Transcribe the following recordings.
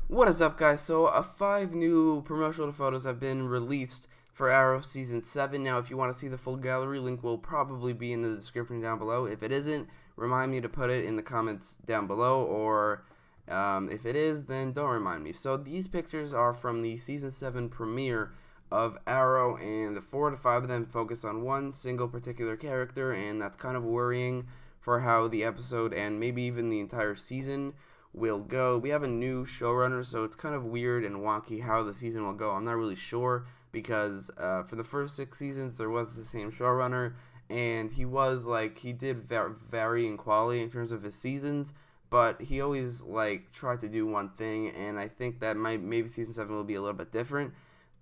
What is up, guys? So, 5 new promotional photos have been released for Arrow Season 7. Now, if you want to see the full gallery, link will probably be in the description down below. If it isn't, remind me to put it in the comments down below, or if it is, then don't remind me. So, these pictures are from the Season 7 premiere of Arrow, and the 4 to 5 of them focus on one single particular character, and that's kind of worrying for how the episode and maybe even the entire season will go. We have a new showrunner, so it's kind of weird and wonky how the season will go. I'm not really sure because for the first 6 seasons there was the same showrunner, and he did vary in quality in terms of his seasons, but he always tried to do one thing, and I think that maybe season 7 will be a little bit different.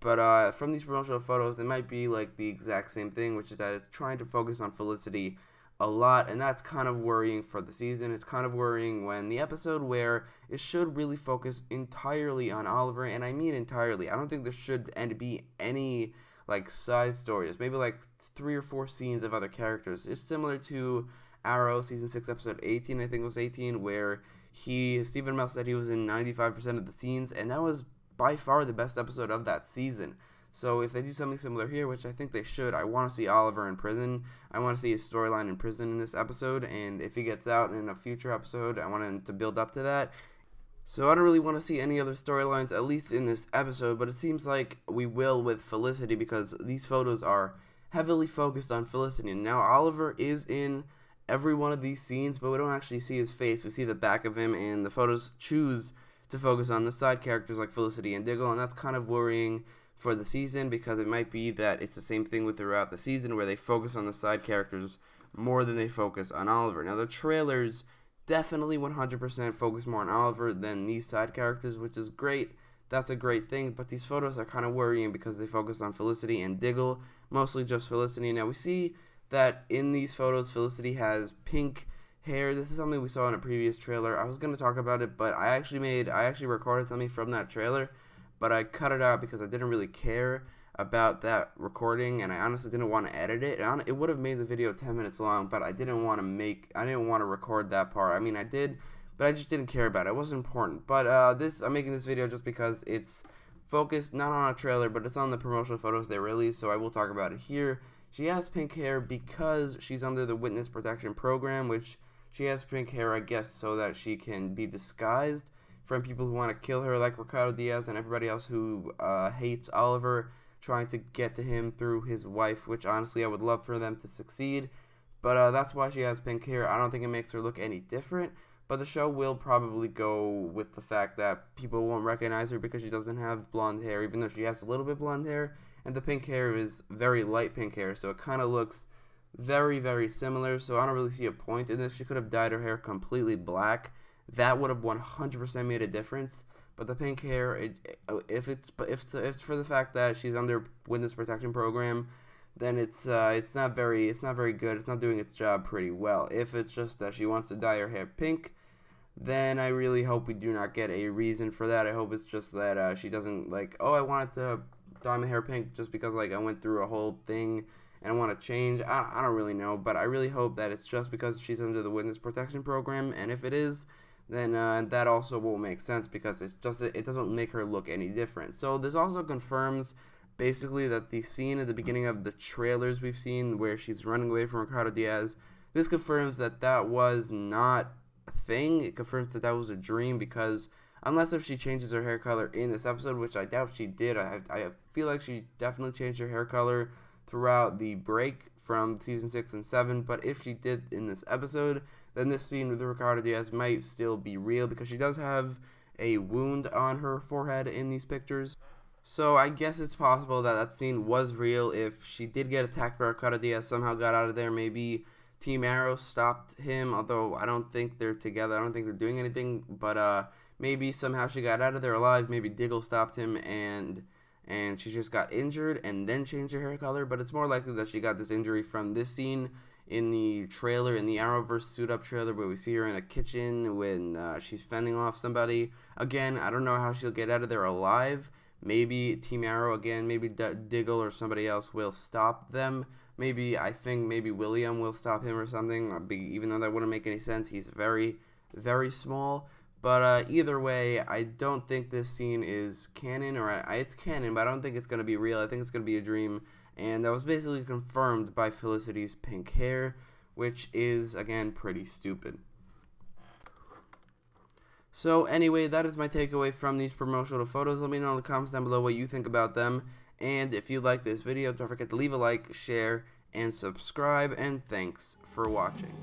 But from these promotional photos, it might be like the exact same thing, which is that it's trying to focus on Felicity a lot, and that's kind of worrying for the season. It's kind of worrying when the episode where it should really focus entirely on Oliver, and I mean entirely. I don't think there should be any side stories, maybe 3 or 4 scenes of other characters. It's similar to Arrow season 6 episode 18, I think it was 18, where Stephen Amell said he was in 95% of the scenes, and that was by far the best episode of that season. So if they do something similar here, which I think they should, I want to see Oliver in prison. I want to see his storyline in prison in this episode, and if he gets out in a future episode, I want him to build up to that. So I don't really want to see any other storylines, at least in this episode, but it seems like we will with Felicity because these photos are heavily focused on Felicity. And now Oliver is in every one of these scenes, but we don't actually see his face. We see the back of him, and the photos choose to focus on the side characters like Felicity and Diggle, and that's kind of worrying for the season because it might be that it's the same thing with throughout the season where they focus on the side characters more than they focus on Oliver. Now the trailers definitely 100% focus more on Oliver than these side characters, which is great. That's a great thing, but these photos are kind of worrying because they focus on Felicity and Diggle, mostly just Felicity. Now we see that in these photos Felicity has pink hair. This is something we saw in a previous trailer. I was going to talk about it, but I actually recorded something from that trailer, but I cut it out because I didn't really care about that recording, and I honestly didn't want to edit it. It would have made the video 10 minutes long, but I didn't want to record that part. I mean, I did, but I just didn't care about it. It wasn't important. But I'm making this video just because it's focused not on a trailer, but it's on the promotional photos they released, so I will talk about it here. She has pink hair because she's under the witness protection program, which she has pink hair, I guess, so that she can be disguised from people who want to kill her, like Ricardo Diaz and everybody else who hates Oliver, trying to get to him through his wife, which honestly I would love for them to succeed. But that's why she has pink hair. I don't think it makes her look any different, but the show will probably go with the fact that people won't recognize her because she doesn't have blonde hair, even though she has a little bit blonde hair, and the pink hair is very light pink hair, so it kind of looks very, very similar. So I don't really see a point in this. She could have dyed her hair completely black. That would have 100% made a difference. But the pink hair, if it's for the fact that she's under witness protection program, then it's not very good. It's not doing its job pretty well. If it's just that she wants to dye her hair pink, then I really hope we do not get a reason for that. I hope it's just that she doesn't I wanted to dye my hair pink just because I went through a whole thing and I want to change. I don't really know, but I really hope that it's just because she's under the witness protection program, and if it is, then that also will make sense because it doesn't make her look any different. So this also confirms basically that the scene at the beginning of the trailers we've seen where she's running away from Ricardo Diaz, this confirms that that was not a thing. It confirms that that was a dream, because unless if she changes her hair color in this episode, which I doubt she did, I feel like she definitely changed her hair color throughout the break from season 6 and 7, but if she did in this episode, then this scene with Ricardo Diaz might still be real because she does have a wound on her forehead in these pictures. So I guess it's possible that that scene was real. If she did get attacked by Ricardo Diaz, somehow got out of there, maybe Team Arrow stopped him, although I don't think they're together. I don't think they're doing anything, but maybe somehow she got out of there alive. Maybe Diggle stopped him and she just got injured and then changed her hair color, but it's more likely that she got this injury from this scene in the trailer, in the Arrowverse Suit Up trailer, where we see her in a kitchen when she's fending off somebody. Again, I don't know how she'll get out of there alive. Maybe Team Arrow, again, maybe Diggle or somebody else will stop them. I think maybe William will stop him or something, even though that wouldn't make any sense. He's very, very small. But either way, I don't think this scene is canon, or it's canon, but I don't think it's going to be real. I think it's going to be a dream, and that was basically confirmed by Felicity's pink hair, which is, again, pretty stupid. So anyway, that is my takeaway from these promotional photos. Let me know in the comments down below what you think about them, and if you like this video, don't forget to leave a like, share, and subscribe, and thanks for watching.